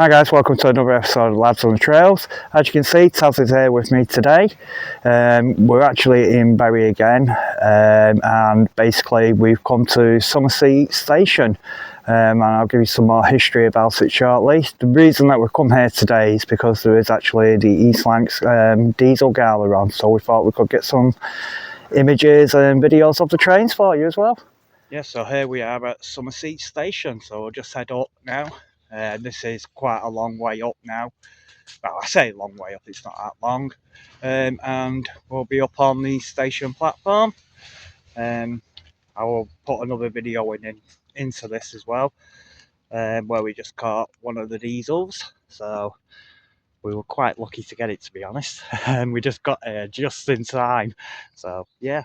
Hi guys, welcome to another episode of Lads on the Trails. As you can see, Taz is here with me today. We're actually in Bury again, and basically we've come to Summerseat station, and I'll give you some more history about it shortly. The reason that we've come here today is because there is actually the East Lancashire diesel gala on, so we thought we could get some images and videos of the trains for you as well. Yeah, so here we are at Summerseat station, so we'll just head up now. This is quite a long way up now. Well, I say long way up, it's not that long. And we'll be up on the station platform. I will put another video into this as well, where we just caught one of the diesels. So we were quite lucky to get it, to be honest. And we just got here just in time. So yeah,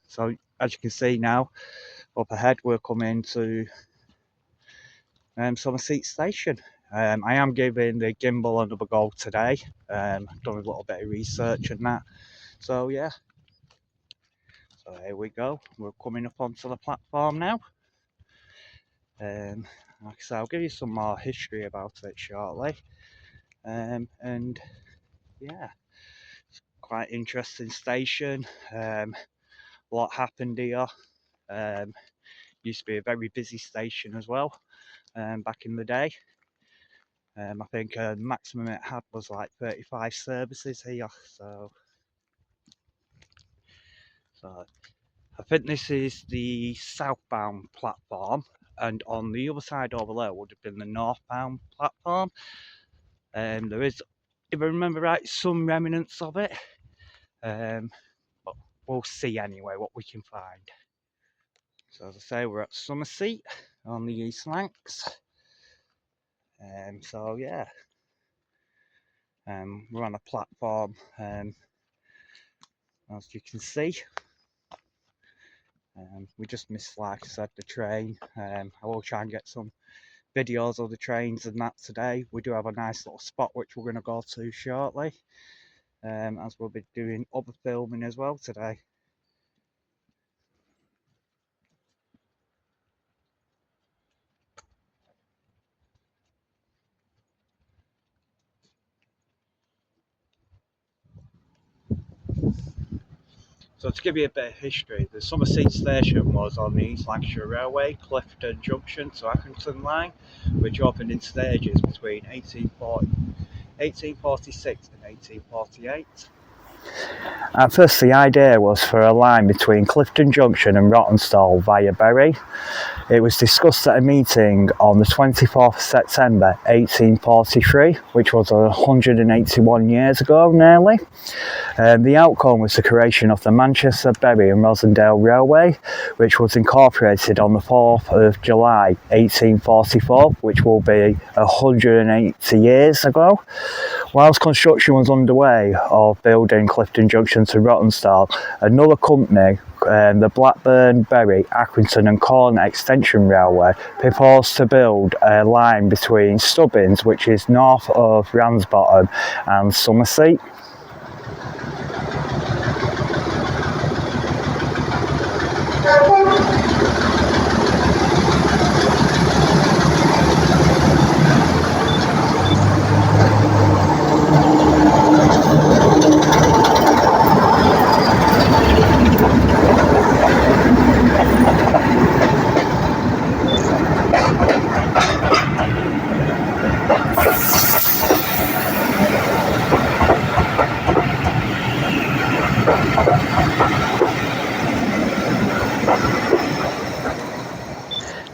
so as you can see now, up ahead we're coming to Summerseat station. I am giving the gimbal another go today. I've done a little bit of research and that. So yeah. So here we go. We're coming up onto the platform now. Like I said, I'll give you some more history about it shortly. And yeah, it's quite interesting station. A lot happened here. Used to be a very busy station as well. Back in the day. I think the maximum it had was like 35 services here, so I think this is the southbound platform, and on the other side over there would have been the northbound platform. There is, if I remember right, some remnants of it, but we'll see anyway what we can find. So as I say, we're at Summerseat on the East Lancs. So yeah. We're on a platform, as you can see. We just missed, like I said, the train. I will try and get some videos of the trains and that today. We do have a nice little spot which we're going to go to shortly, as we'll be doing other filming as well today. So to give you a bit of history, the Summerseat station was on the East Lancashire Railway, Clifton Junction to Accrington line, which opened in stages between 1846 and 1848. At first the idea was for a line between Clifton Junction and Rawtenstall via Bury. It was discussed at a meeting on the 24th of September 1843, which was 181 years ago nearly. The outcome was the creation of the Manchester, Bury and Rosendale Railway, which was incorporated on the 4th of July 1844, which will be 180 years ago. Whilst construction was underway of building Clifton Junction to Rawtenstall, another company, the Blackburn, Bury, Accrington and Corn Extension Railway, proposed to build a line between Stubbins, which is north of Ramsbottom, and Summerseat.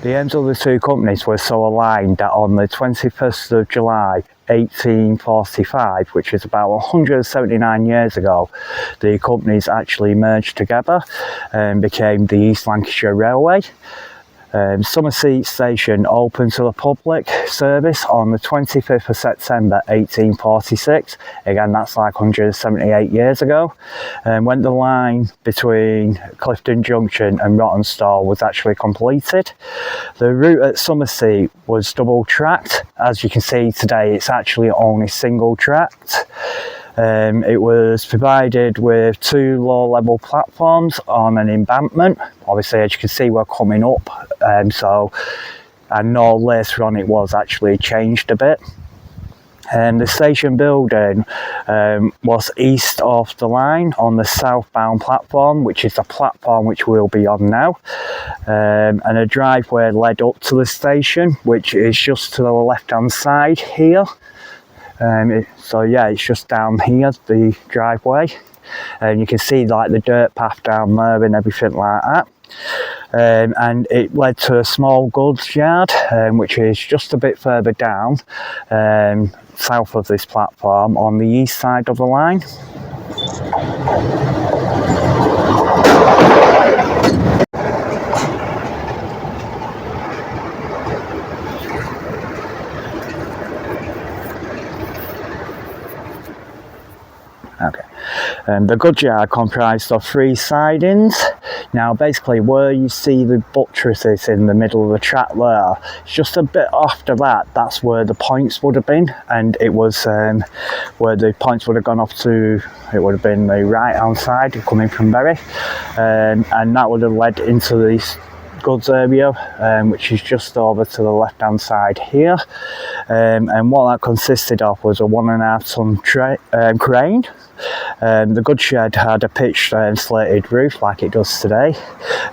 The ends of the two companies were so aligned that on the 21st of July 1845, which is about 179 years ago, the companies actually merged together and became the East Lancashire Railway. Summerseat station opened to the public service on the 25th of September 1846. Again, that's like 178 years ago. When the line between Clifton Junction and Rawtenstall was actually completed. The route at Summerseat was double tracked. As you can see today, it's actually only single tracked. It was provided with two low-level platforms on an embankment. Obviously, as you can see, we're coming up, so I know later on it was actually changed a bit. The station building was east of the line on the southbound platform, which is the platform which we'll be on now, and a driveway led up to the station, which is just to the left hand side here. So yeah, it's just down here, the driveway, and you can see like the dirt path down there and everything like that. And it led to a small goods yard, which is just a bit further down, south of this platform on the east side of the line. Okay. The goods yard comprised of 3 sidings. Now basically where you see the buttresses in the middle of the track there, just a bit after that, that's where the points would have been, and it was where the points would have gone off to, it would have been the right hand side coming from Bury, and that would have led into this goods area, which is just over to the left hand side here, and what that consisted of was a 1.5 ton crane. The goods shed had a pitched and slated roof like it does today,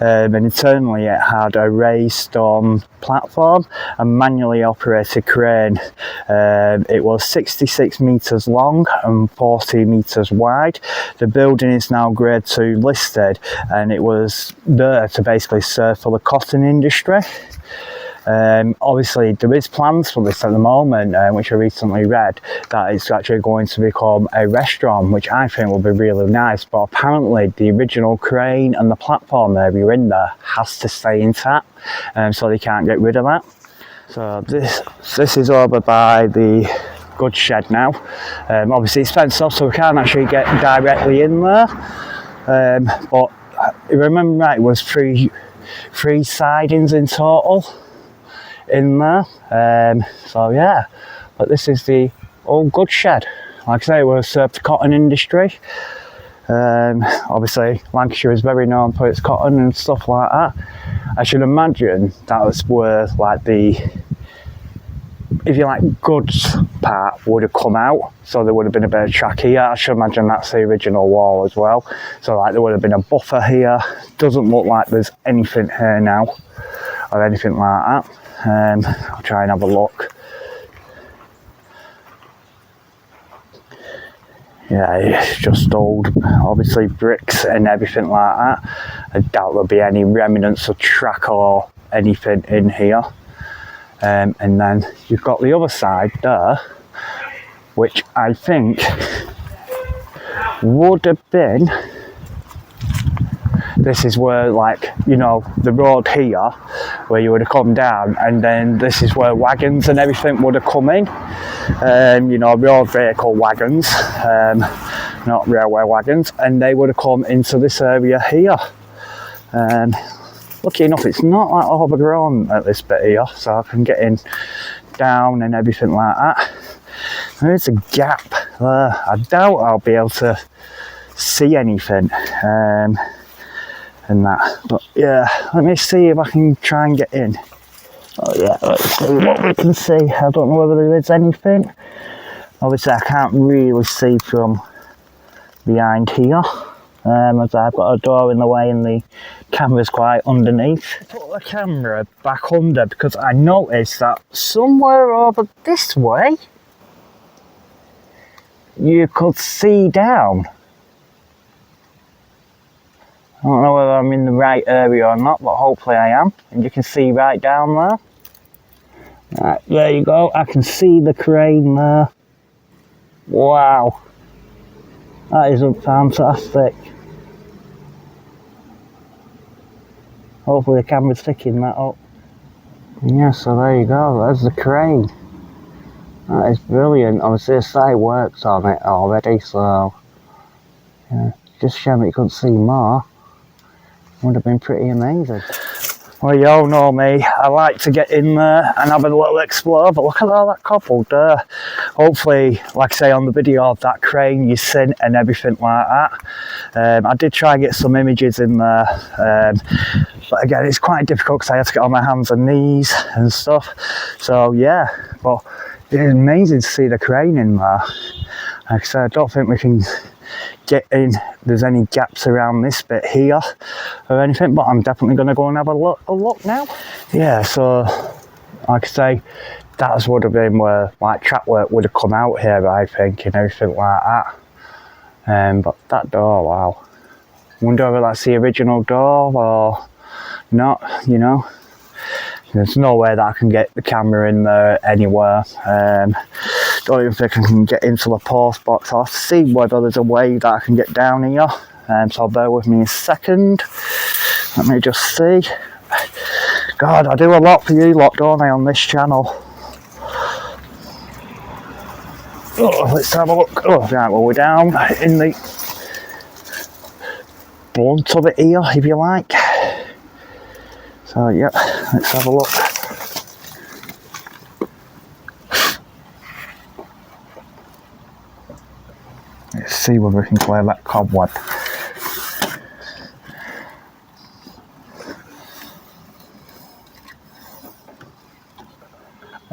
and internally it had a raised stone platform, a manually operated crane. It was 66 metres long and 40 metres wide. The building is now grade 2 listed, and it was there to basically serve for the cotton industry. Obviously there is plans for this at the moment, which I recently read, that it's actually going to become a restaurant, which I think will be really nice, but apparently the original crane and the platform area in there has to stay intact, so they can't get rid of that. So this is over by the goods shed now. Obviously it's fenced off, so we can't actually get directly in there, but if I remember right, it was three sidings in total in there. So yeah, but this is the old goods shed. Like I say, it was served the cotton industry. Obviously Lancashire is very known for its cotton and stuff like that. I should imagine that was where like the, if you like, goods part would have come out, so there would have been a bit of track here. I should imagine that's the original wall as well, so like there would have been a buffer here. Doesn't look like there's anything here now or anything like that. I'll try and have a look. Yeah, it's just old, obviously bricks and everything like that. I doubt there'll be any remnants of track or anything in here. And then you've got the other side there, which I think would have been, this is where, like, you know, the road here where you would have come down, and then this is where wagons and everything would have come in, you know, road vehicle wagons, not railway wagons, and they would have come into this area here. Lucky enough it's not like overgrown at this bit here, so I can get in down and everything like that. There is a gap there. I doubt I'll be able to see anything and that, but yeah, let me see if I can try and get in. Oh yeah, let's see what we can see. I don't know whether there is anything. Obviously I can't really see from behind here, as I've got a door in the way and the camera's quite underneath. Put the camera back under because I noticed that somewhere over this way you could see down. I don't know whether I'm in the right area or not, but hopefully I am, and you can see right down there. Right, there you go, I can see the crane there. Wow, that is fantastic. Hopefully the camera's picking that up. Yeah, so there you go, there's the crane. That is brilliant. Obviously the site works on it already, so yeah, just shame that you couldn't see more. Would have been pretty amazing. Well, you all know me, I like to get in there and have a little explore, but look at all that cobbled there. Hopefully, like I say on the video of that crane you've seen and everything like that. I did try and get some images in there. But again, it's quite difficult because I have to get on my hands and knees and stuff. So yeah, but it's amazing to see the crane in there. Like I said, I don't think we can get in, there's any gaps around this bit here or anything, but I'm definitely going to go and have a look now. Yeah, so like I say, that would have been where like track work would have come out here, I think, and everything like that. But that door, wow, wonder whether that's the original door or not, you know. There's no way that I can get the camera in there anywhere. Don't even think I can get into the post box. I'll have to see whether there's a way that I can get down here. So bear with me a second. Let me just see. God, I do a lot for you lot, don't I, on this channel? Oh, let's have a look. Oh, right, well, we're down in the blunt of it here, if you like. So, yeah, let's have a look. Let's see whether we can clear that cobweb.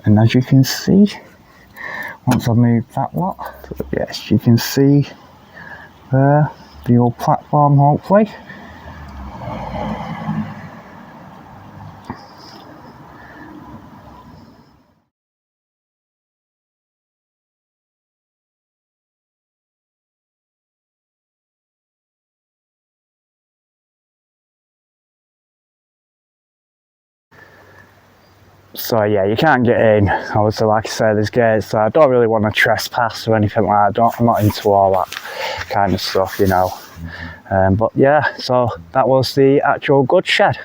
And as you can see, once I've moved that lot, yes, you can see there the old platform, hopefully. So yeah, you can't get in. Obviously, like I said, there's gates, so I don't really want to trespass or anything like that. I'm not into all that kind of stuff, you know. But yeah, so that was the actual goods shed.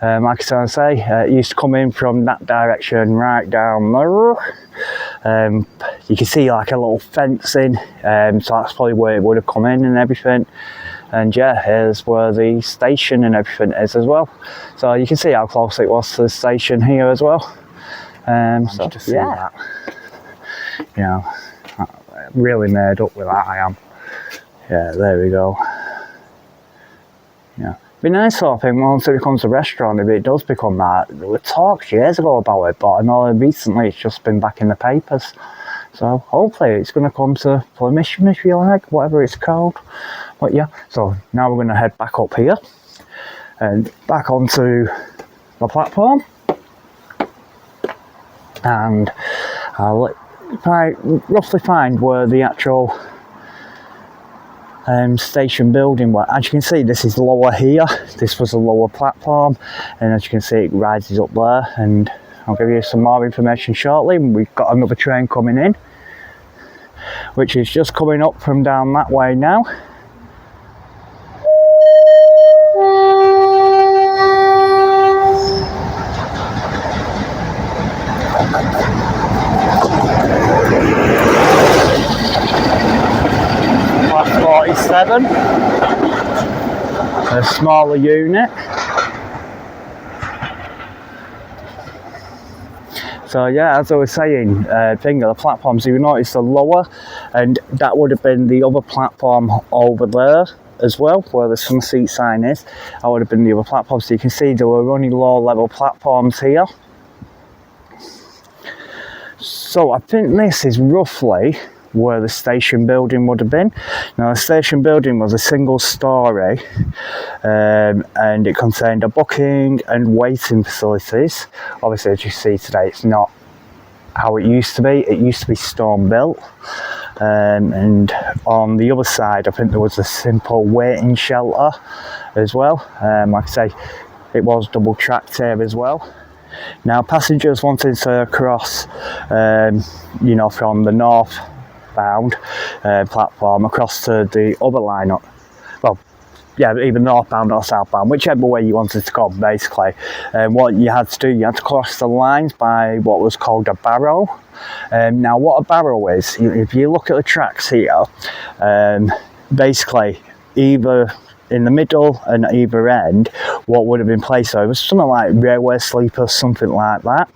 Like I say, it used to come in from that direction right down there. You can see like a little fencing, so that's probably where it would have come in and everything. And yeah, here's where the station and everything is as well. So you can see how close it was to the station here as well. So yeah, you know, really made up with that, I am. Yeah, there we go. Yeah, be nice sort of thing once it becomes a restaurant, if it does become that. There were talks years ago about it, but I know recently it's just been back in the papers. So hopefully it's going to come to fruition, if you like, whatever it's called. But yeah, so now we're going to head back up here and back onto the platform, and I'll roughly find where the actual station building was. As you can see, this is lower here. This was a lower platform, and as you can see, it rises up there, and I'll give you some more information shortly. We've got another train coming in, which is just coming up from down that way now. Class 47, a smaller unit. So yeah, as I was saying, the platforms, you notice are lower, and that would have been the other platform over there as well, where the Summerseat sign is. That would have been the other platform. So you can see there were only low level platforms here. So I think this is roughly where the station building would have been. Now the station building was a single story, and it contained a booking and waiting facilities. Obviously, as you see today, it's not how it used to be. It used to be stone built, and on the other side I think there was a simple waiting shelter as well. Like I say, it was double tracked here as well. Now passengers wanting to cross, you know, from the northbound platform across to the other line up, well, yeah, either northbound or southbound, whichever way you wanted to go, basically. What you had to do, you had to cross the lines by what was called a barrow. Now what a barrow is, if you look at the tracks here, basically either in the middle and either end, what would have been placed over, something like railway sleepers, something like that,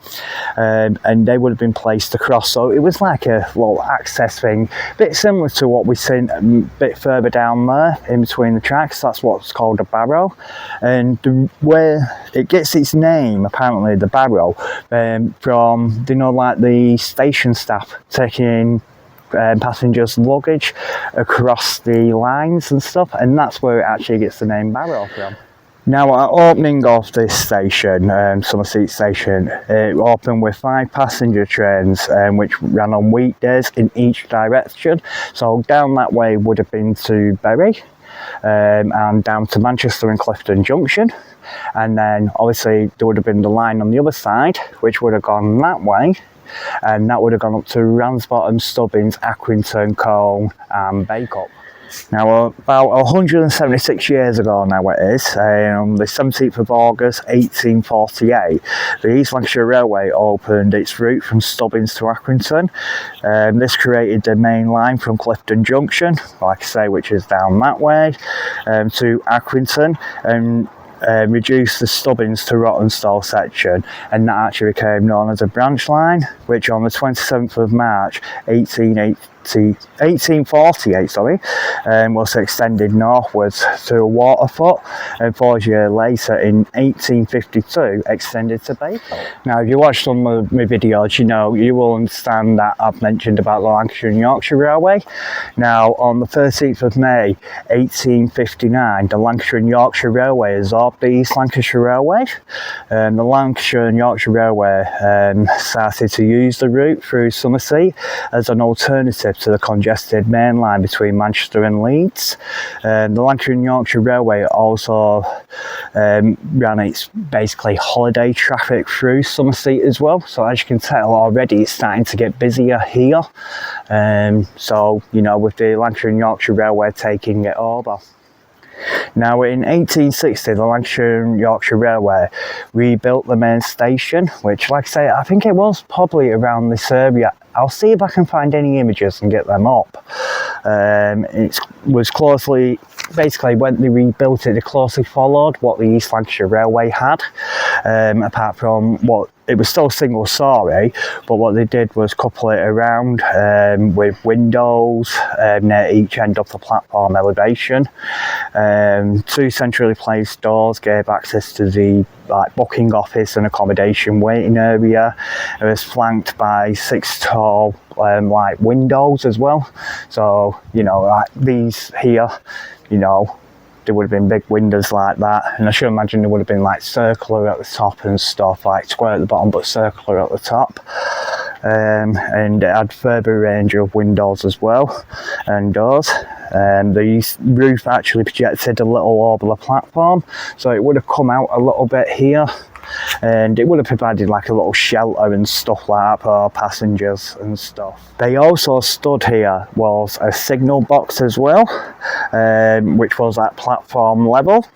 and they would have been placed across. So it was like a little access thing, a bit similar to what we've seen a bit further down there in between the tracks. That's what's called a barrow, and where it gets its name, apparently, the barrow, from, you know, like the station staff taking passengers' luggage across the lines and stuff, and that's where it actually gets the name barrow from. Now, at opening of this station, Summerseat station, it opened with 5 passenger trains, which ran on weekdays in each direction. So down that way would have been to Bury, and down to Manchester and Clifton Junction, and then obviously there would have been the line on the other side, which would have gone that way, and that would have gone up to Ramsbottom, Stubbins, Accrington, Colne and Bacup. Now, about 176 years ago now it is, on the 17th of August 1848, the East Lancashire Railway opened its route from Stubbins to Accrington. This created the main line from Clifton Junction, like I say, which is down that way, to Accrington, and reduced the Stubbins to Rottenstall section, and that actually became known as a branch line, which on the 27th of March 1848 was extended northwards to Waterfoot, and 4 years later in 1852 extended to Bacup. Now, if you watch some of my videos, you will understand that I've mentioned about the Lancashire and Yorkshire Railway. Now, on the 13th of May 1859, the Lancashire and Yorkshire Railway absorbed the East Lancashire Railway. The Lancashire and Yorkshire Railway started to use the route through Summerseat as an alternative to the congested main line between Manchester and Leeds. The Lancashire and Yorkshire Railway also ran its basically holiday traffic through Summerseat as well. So as you can tell already, it's starting to get busier here. So, with the Lancashire and Yorkshire Railway taking it over. Now, in 1860, the Lancashire and Yorkshire Railway rebuilt the main station, which, like I say, I think it was probably around this area. I'll see if I can find any images and get them up. It was closely, basically when they rebuilt it, they closely followed what the East Lancashire Railway had, apart from what, it was still single story, but what they did was couple it around with windows near each end of the platform elevation. 2 centrally placed doors gave access to the booking office and accommodation waiting area. It was flanked by 6 tall windows as well. So, like these here, there would have been big windows like that, and I should imagine there would have been circular at the top and stuff, square at the bottom but circular at the top, and it had further range of windows as well and doors. The roof actually projected a little over the platform, so it would have come out a little bit here, and it would have provided a little shelter and stuff like that for passengers and stuff. They also stood here was a signal box as well, which was at platform level,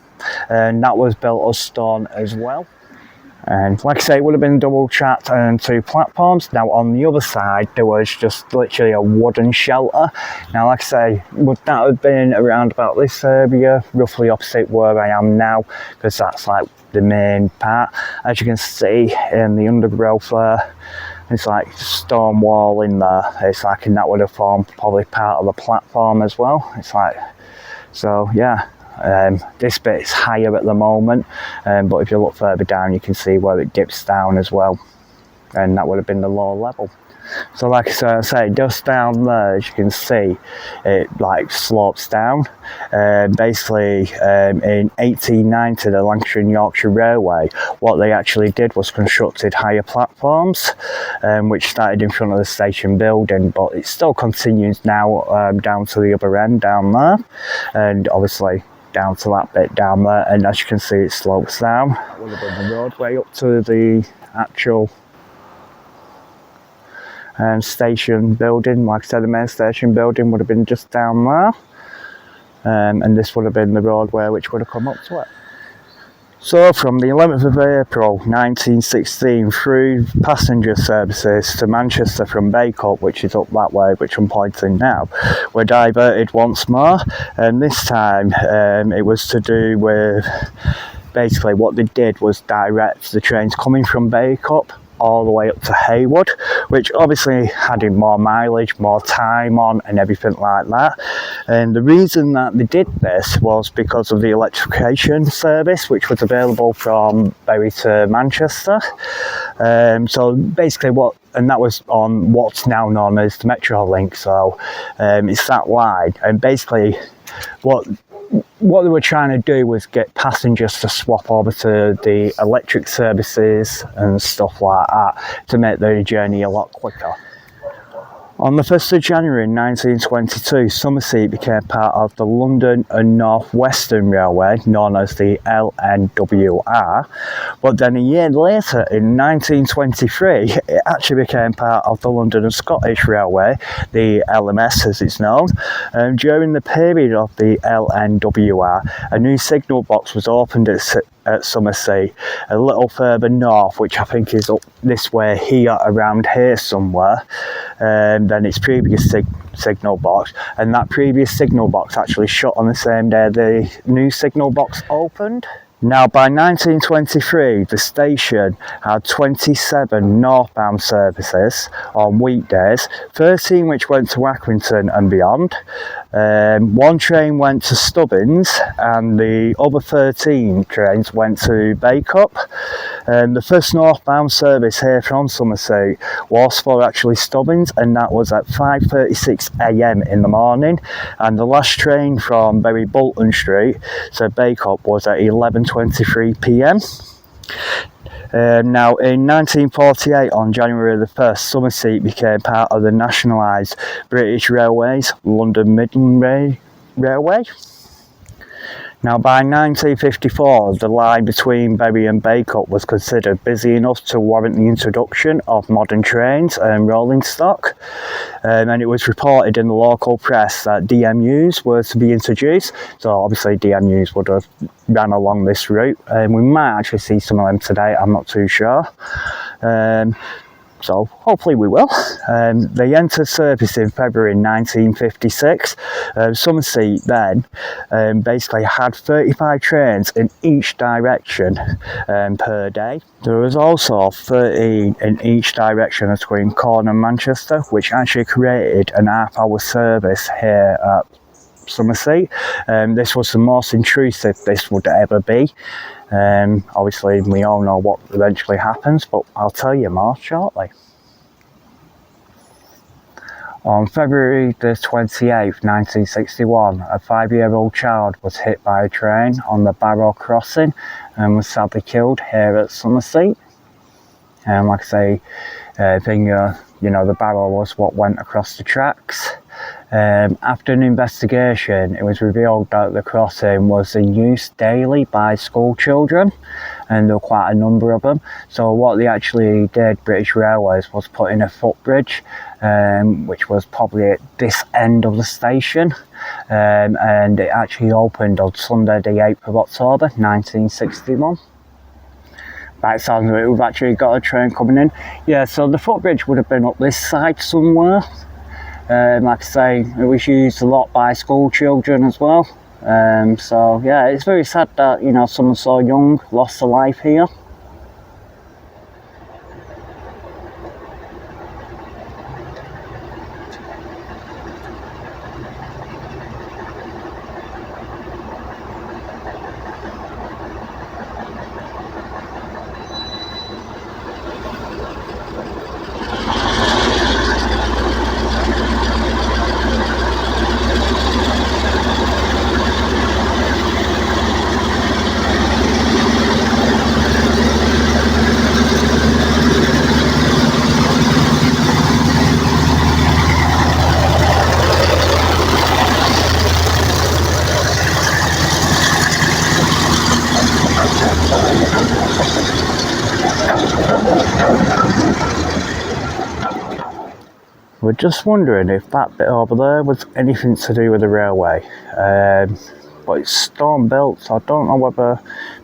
and that was built of stone as well. And like I say, it would have been double tracked and 2 platforms. Now on the other side there was just literally a wooden shelter. Now like I say, would that have been around about this area, roughly opposite where I am now, because that's the main part. As you can see in the undergrowth there, it's stone wall in there. It's and that would have formed probably part of the platform as well. It's so yeah. This bit is higher at the moment, but if you look further down you can see where it dips down as well, and that would have been the lower level. So like I say, just down there, as you can see, it slopes down. Basically, in 1890, the Lancashire and Yorkshire Railway, what they actually did was constructed higher platforms, which started in front of the station building, but it still continues now down to the other end down there, and obviously down to that bit down there, and as you can see it slopes down. That would have been the roadway up to the actual station building. Like I said, the main station building would have been just down there, and this would have been the roadway which would have come up to it. So from the 11th of April 1916 through passenger services to Manchester from Bacup, which is up that way, which I'm pointing now, were diverted once more, and this time it was to do with, basically what they did was direct the trains coming from Bacup all the way up to Haywood, which obviously had more mileage, more time on and everything like that. And the reason that they did this was because of the electrification service which was available from Bury to Manchester. So basically that was on what's now known as the Metrolink. So it's that line, and basically what they were trying to do was get passengers to swap over to the electric services and stuff like that to make their journey a lot quicker. On the 1st of January 1922, Summerseat became part of the London and North Western Railway, known as the LNWR, but then a year later, in 1923, it actually became part of the London and Scottish Railway, the LMS as it's known. During the period of the LNWR, a new signal box was opened at Summerseat, a little further north, which I think is up this way here, around here somewhere, than its previous signal box, and that previous signal box actually shut on the same day the new signal box opened. Now, by 1923, the station had 27 northbound services on weekdays, 13 which went to Accrington and beyond. One train went to Stubbins, and the other 13 trains went to Bacup. The first northbound service here from Summerseat was for actually Stubbins, and that was at 5:36 a.m. in the morning. And the last train from Bury Bolton Street to Bacup was at 11:23 p.m. Now, in 1948, on January the 1st, Summerseat became part of the nationalised British Railways London Midland Railway. Now, by 1954, the line between Bury and Bacup was considered busy enough to warrant the introduction of modern trains and rolling stock, and it was reported in the local press that DMUs were to be introduced. So obviously DMUs would have ran along this route, and we might actually see some of them today, I'm not too sure. So hopefully we will. They entered service in February 1956. Summerseat then basically had 35 trains in each direction per day. There was also 13 in each direction between Corn and Manchester, which actually created an half-hour service here at Summerseat. This was the most intrusive this would ever be. Obviously we all know what eventually happens, but I'll tell you more shortly. On February the 28th, 1961, a 5-year-old child was hit by a train on the Barrow crossing and was sadly killed here at Summerseat. Like I say, the barrow was what went across the tracks. After an investigation, it was revealed that the crossing was in use daily by school children, and there were quite a number of them. So what they actually did, British Railways, was put in a footbridge, which was probably at this end of the station, and it actually opened on Sunday the 8th of October 1961. By the sounds of it, we've actually got a train coming in. Yeah, so the footbridge would have been up this side somewhere. Like I say, it was used a lot by school children as well. So yeah, it's very sad that, someone so young lost their life here. We're just wondering if that bit over there was anything to do with the railway. but it's stone built, so I don't know whether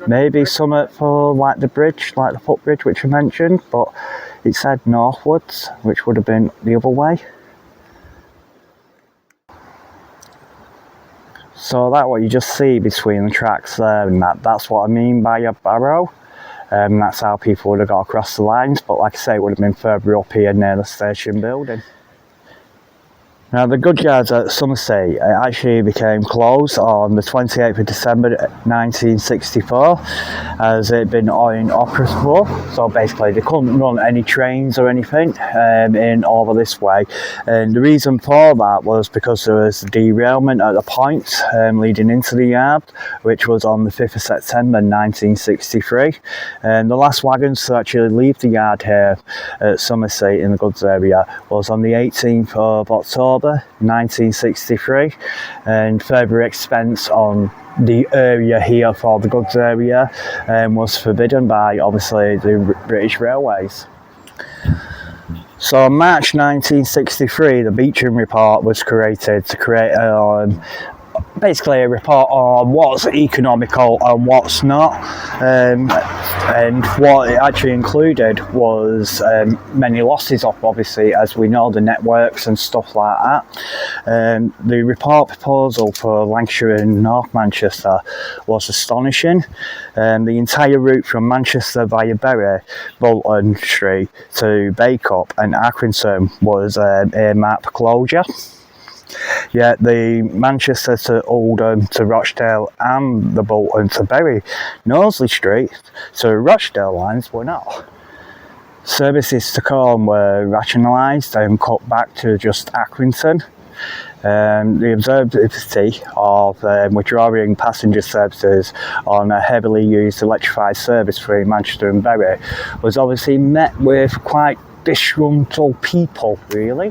maybe something for like the bridge, like the footbridge which I mentioned, but it said northwards, which would have been the other way. So that what you just see between the tracks there, and that's what I mean by a barrow. That's how people would have got across the lines, but like I say, it would have been further up here near the station building. Now the goods yards at Summerseat actually became closed on the 28th of December 1964 as it had been inoperable, so basically they couldn't run any trains or anything in over this way, and the reason for that was because there was a derailment at the point leading into the yard, which was on the 5th of September 1963, and the last wagons to actually leave the yard here at Summerseat in the goods area was on the 18th of October 1963, and further expense on the area here for the goods area was forbidden by obviously the British Railways. So in March 1963 the Beecham Report was created to create basically a report on what's economical and what's not, and what it actually included was many losses of, obviously, as we know, the networks and stuff like that. The report proposal for Lancashire and North Manchester was astonishing. The entire route from Manchester via Bury, Bolton Street to Bacup and Accrington was earmarked for closure. Yet the Manchester to Oldham to Rochdale and the Bolton to Bury, Knowsley Street to Rochdale lines were not. Services to Combe were rationalised and cut back to just Accrington. The observability of withdrawing passenger services on a heavily used electrified service between Manchester and Bury was obviously met with quite disgruntled people, really.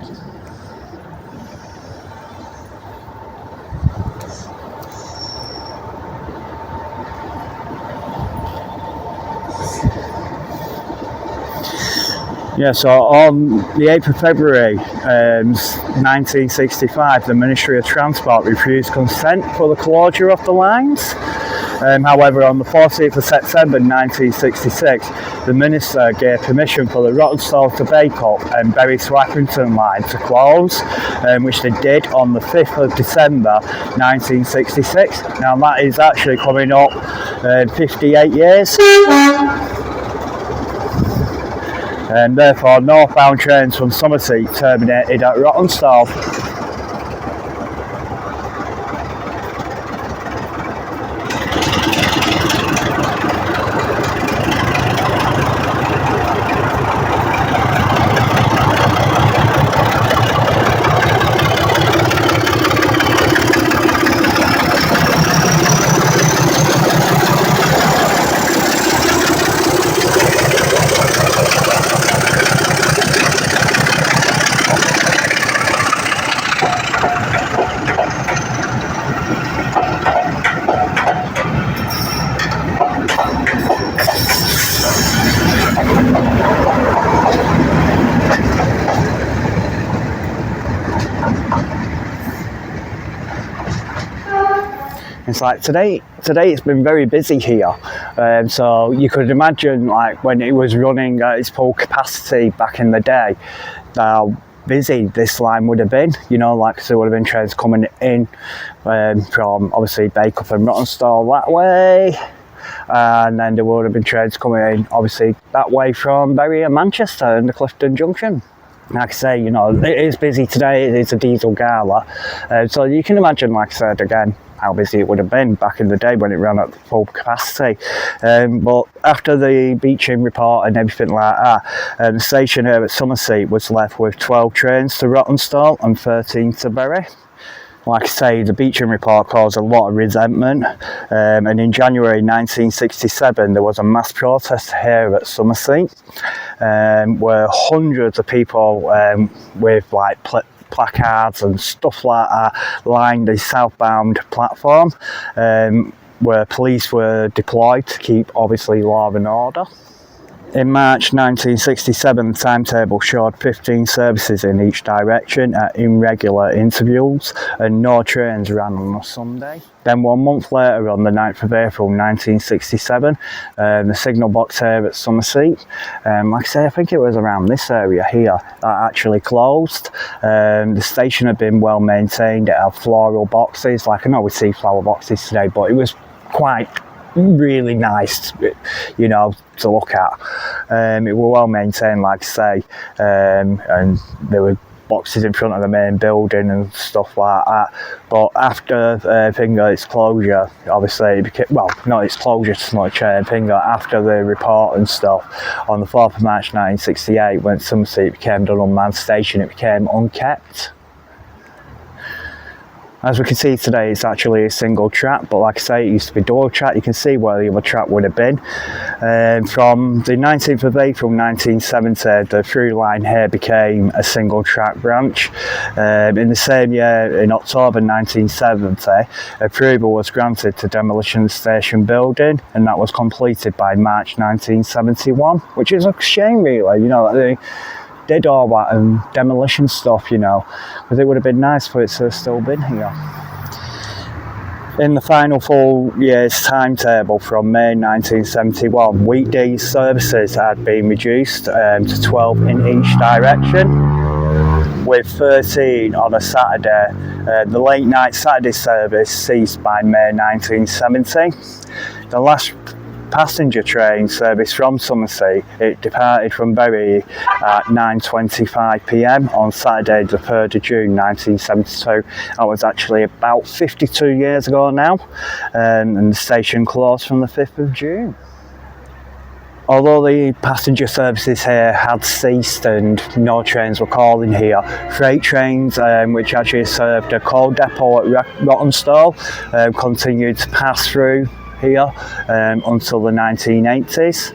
Yeah, so on the 8th of February 1965, the Ministry of Transport refused consent for the closure of the lines. However, on the 14th of September 1966, the Minister gave permission for the Rottenstall to Bacup and Bury to Accrington line to close, which they did on the 5th of December 1966. Now that is actually coming up 58 years. And therefore northbound trains from Summerseat terminated at Rottenstall. It's like today it's been very busy here, so you could imagine like when it was running at its full capacity back in the day, how busy this line would have been. You know, like there would have been trains coming in from obviously Bacup and Rottenstall that way, and then there would have been trains coming in obviously that way from Bury and Manchester and the Clifton Junction. Like I say, you know, it is busy today. It's a diesel gala, so you can imagine, like I said again, how busy it would have been back in the day when it ran at full capacity. But after the Beecham Report and everything like that, the station here at Summerseat was left with 12 trains to Rottenstall and 13 to Bury. Like I say, the Beecham Report caused a lot of resentment, and in January 1967 there was a mass protest here at Summerseat, where hundreds of people with like placards and stuff like that lined the southbound platform, where police were deployed to keep obviously law and order. In March 1967, the timetable showed 15 services in each direction at irregular intervals, and no trains ran on a Sunday. Then 1 month later, on the 9th of April 1967, the signal box here at Summerseat, like I say, I think it was around this area here, that actually closed. The station had been well maintained. It had floral boxes, like I know we see flower boxes today, but it was quite really nice, you know, to look at. It were well maintained, like I say, and there were boxes in front of the main building and stuff like that. But after its closure, obviously it became, well, not its closure to much, after the report and stuff, on the 4th of March 1968, when Summerseat became an unmanned station, it became unkept. As we can see today, it's actually a single track, but like I say, it used to be dual track. You can see where the other track would have been. From the 19th of April 1970, the through line here became a single track branch. In the same year, in October 1970, approval was granted to demolition the station building, and that was completed by March 1971, which is a shame really, you know, they did all that and demolition stuff, you know, because it would have been nice for it to have still been here. In the final full year's timetable from May 1971, weekday services had been reduced to 12 in each direction, with 13 on a Saturday. The late night Saturday service ceased by May 1970. The last passenger train service from Summerseat, it departed from Bury at 9:25 p.m. on Saturday the 3rd of June 1972. That was actually about 52 years ago now, and the station closed from the 5th of June. Although the passenger services here had ceased and no trains were calling here, freight trains, which actually served a coal depot at Rottenstall, continued to pass through here until the 1980s.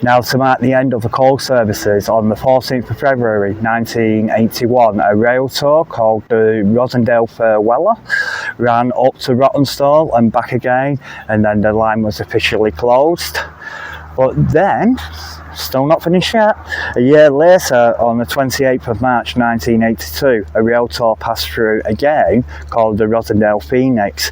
Now, to mark the end of the coal services, on the 14th of February 1981, a rail tour called the Rosendale Farewell ran up to Rottenstall and back again, and then the line was officially closed. But then, still not finished yet, a year later, on the 28th of March 1982, a rail tour passed through again called the Rosendale Phoenix,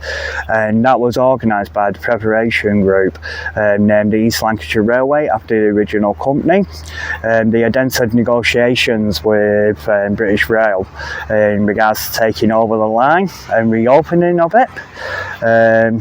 and that was organised by the Preparation Group, named the East Lancashire Railway after the original company. They had entered negotiations with British Rail in regards to taking over the line and reopening of it, and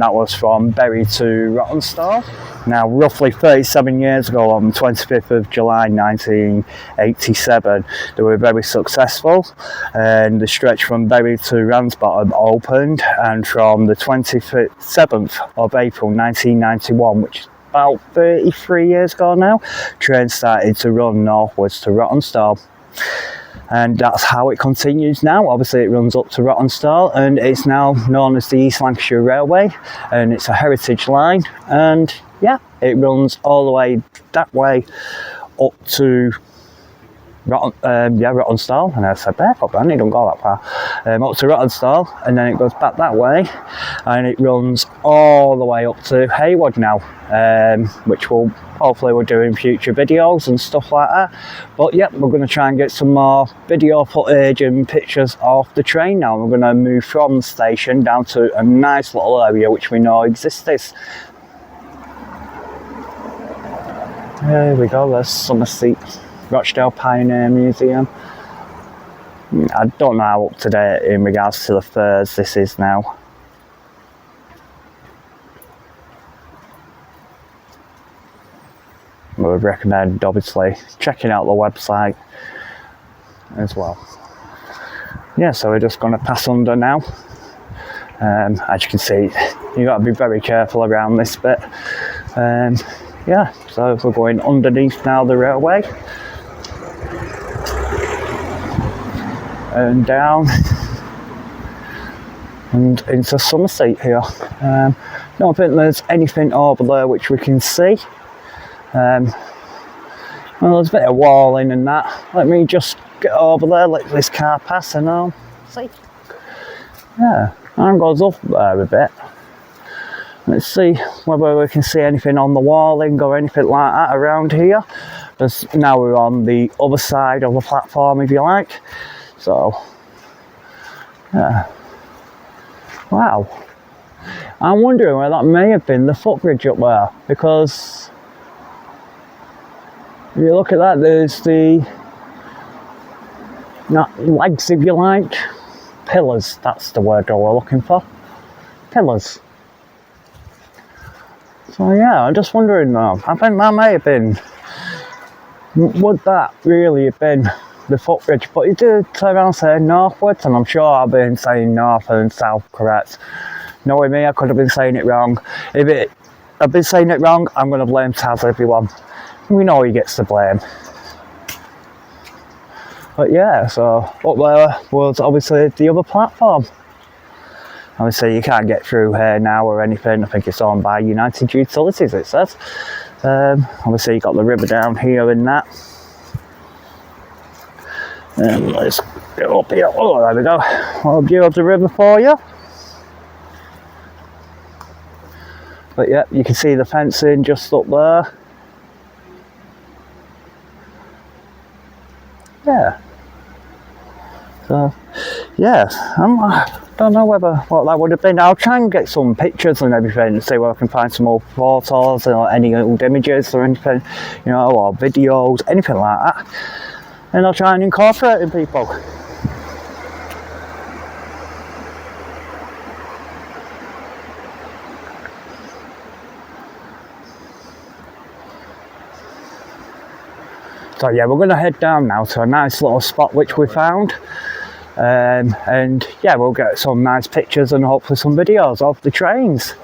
that was from Bury to Rottenstall. Now, roughly 37 years ago, on the 25th of July 1987, they were very successful, and the stretch from Bury to Ramsbottom opened, and from the 27th of April 1991, which is about 33 years ago now, trains started to run northwards to Rottenstall. And that's how it continues now. Obviously it runs up to Rottenstall, and it's now known as the East Lancashire Railway, and it's a heritage line, and yeah, it runs all the way that way up to Rottenstall, and I said Bacup, and it don't go that far, up to Rottenstall, and then it goes back that way, and it runs all the way up to Haywood now, which we'll do in future videos and stuff like that. But yeah, we're going to try and get some more video footage and pictures of the train now. We're going to move from the station down to a nice little area which we know exists. There we go, there's Summerseat, Rochdale Pioneer Museum. I don't know how up to date in regards to the fairs this is now. I would recommend obviously checking out the website as well. Yeah, so we're just going to pass under now. As you can see, you've got to be very careful around this bit. Yeah, so we're going underneath now the railway and down and into Summerseat here. Don't think there's anything over there which we can see. Well, there's a bit of walling and that. Let me just get over there, let this car pass, and I'll see. Yeah, and goes up there a bit. Let's see whether we can see anything on the walling or anything like that around here. Because now we're on the other side of the platform, if you like. So, yeah. Wow. I'm wondering where that may have been the footbridge up there. Because if you look at that, there's the legs, if you like. Pillars, that's the word we're looking for. Pillars. So yeah, I'm just wondering now. I think that may have been. Would that really have been the footbridge? But you do turn around and say northwards, and I'm sure I've been saying north and south correct. Knowing me, I could have been saying it wrong. If I've been saying it wrong, I'm going to blame Taz, everyone. We know he gets the blame. But yeah, so up there was obviously the other platform. Obviously you can't get through here now or anything. I think it's owned by United Utilities, it says. Obviously you've got the river down here and that. And let's go up here. Oh, there we go. I'll view of the river for you. But yeah, you can see the fencing just up there. Yeah. So, yeah, I don't know what that would have been. I'll try and get some pictures and everything and see where I can find some more photos or any old images or anything, you know, or videos, anything like that. And I'll try and incorporate in people. So yeah, we're going to head down now to a nice little spot which we found. And yeah, we'll get some nice pictures and hopefully some videos of the trains.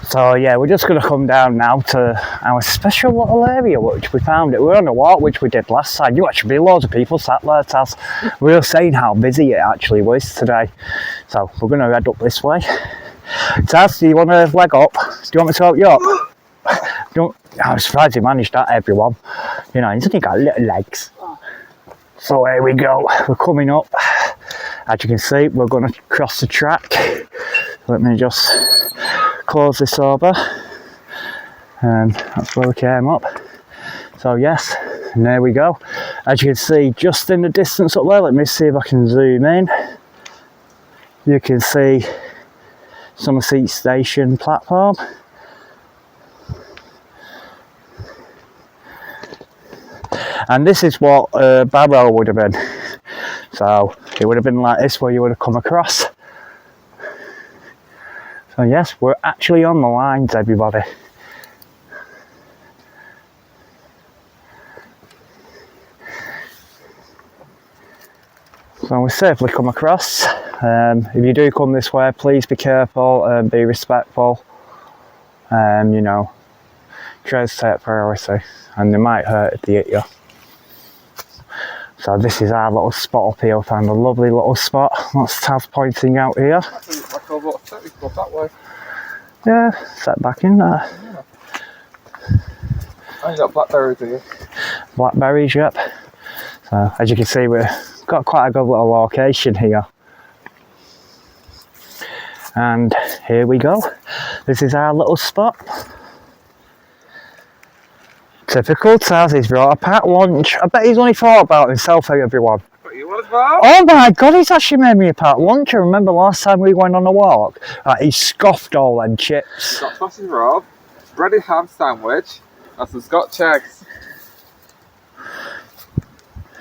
So yeah, we're just going to come down now to our special little area which we found. We're on a walk which we did last time. You actually be loads of people sat there, Taz. We were saying how busy it actually was today. So we're going to head up this way. Taz, do you want to leg up? Do you want me to help you up? I was surprised he managed that, everyone. You know, he's only got little legs. So here we go, we're coming up. As you can see, we're going to cross the track. Let me just close this over. That's where we came up. So yes, and there we go. As you can see, just in the distance up there, let me see if I can zoom in. You can see Summerseat station platform. And this is what Barrow would have been. So it would have been like this where you would have come across. So yes, we're actually on the lines, everybody. So we safely come across. If you do come this way, please be careful and be respectful. You know, trains take priority and they might hurt if they hit you. So this is our little spot up here. We found a lovely little spot. What's Taz pointing out here? That way. Yeah, set back in there. Yeah. I got blackberries here. Blackberries, yep. So as you can see, we've got quite a good little location here. And here we go. This is our little spot. Typical Taz, he's brought a packed lunch. I bet he's only thought about himself here, everyone. But you want as well? Oh my god, he's actually made me a packed lunch. I remember last time we went on a walk, he scoffed all them chips. Got sausage roll, breaded ham sandwich, and some Scotch eggs.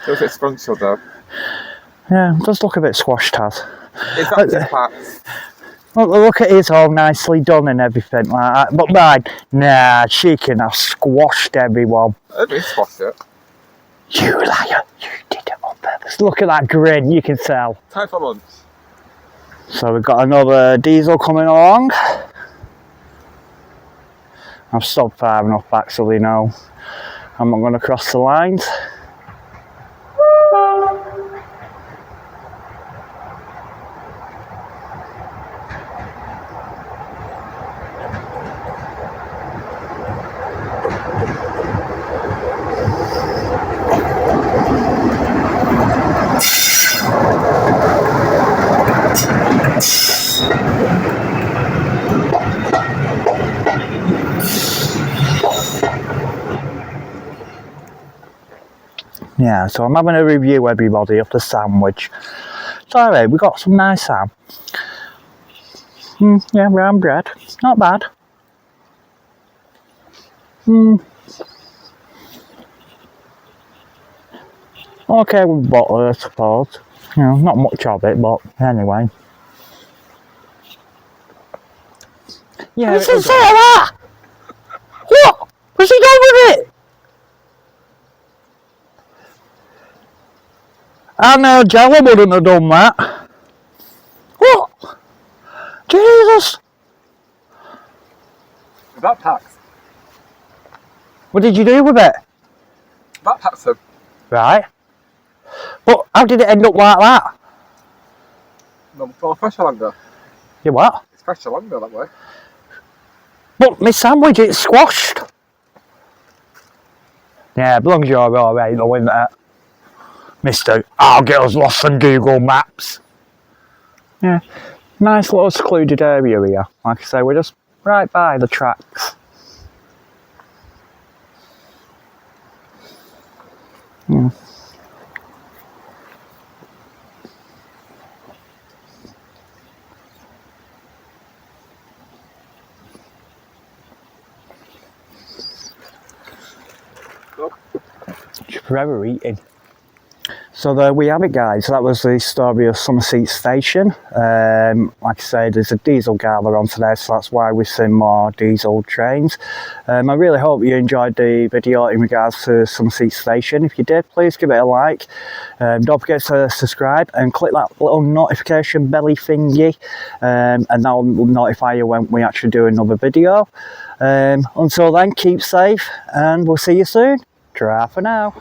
Feels a bit scrunched though. Yeah, it does look a bit squashed, Taz. It's actually packed. Look at his all nicely done and everything like that. But mine, nah, she can have squashed everyone. I didn't squash it. You liar, you did it on purpose. Look at that grin, you can tell. Time for lunch. So we've got another diesel coming along. I've stopped far enough back so they know I'm not going to cross the lines. Yeah, so I'm having a review, everybody, of the sandwich. Sorry, we got some nice ham. Yeah, brown bread. Not bad. Okay with butter, I suppose. You know, not much of it, but anyway. Yeah, What's inside of that? What? What's he done with it? I know Jello wouldn't have done that. What? Jesus! That packs. What did you do with it? That packs him. Right. But how did it end up like that? No, it's more fresher longer. You what? It's fresher longer that way. But my sandwich, it's squashed. Yeah, belongs you're alright though, isn't it? Mister, I'll get us lost on Google Maps. Yeah, nice little secluded area here. Like I say, we're just right by the tracks. Yeah. Forever eating. So there we have it, guys. That was the story of Summerseat Station. Like I said, there's a diesel gala on today, so that's why we've seen more diesel trains. I really hope you enjoyed the video in regards to Summerseat Station. If you did, please give it a like. Don't forget to subscribe and click that little notification belly thingy, and that'll notify you when we actually do another video. Until then, keep safe, and we'll see you soon. Ta-ra for now.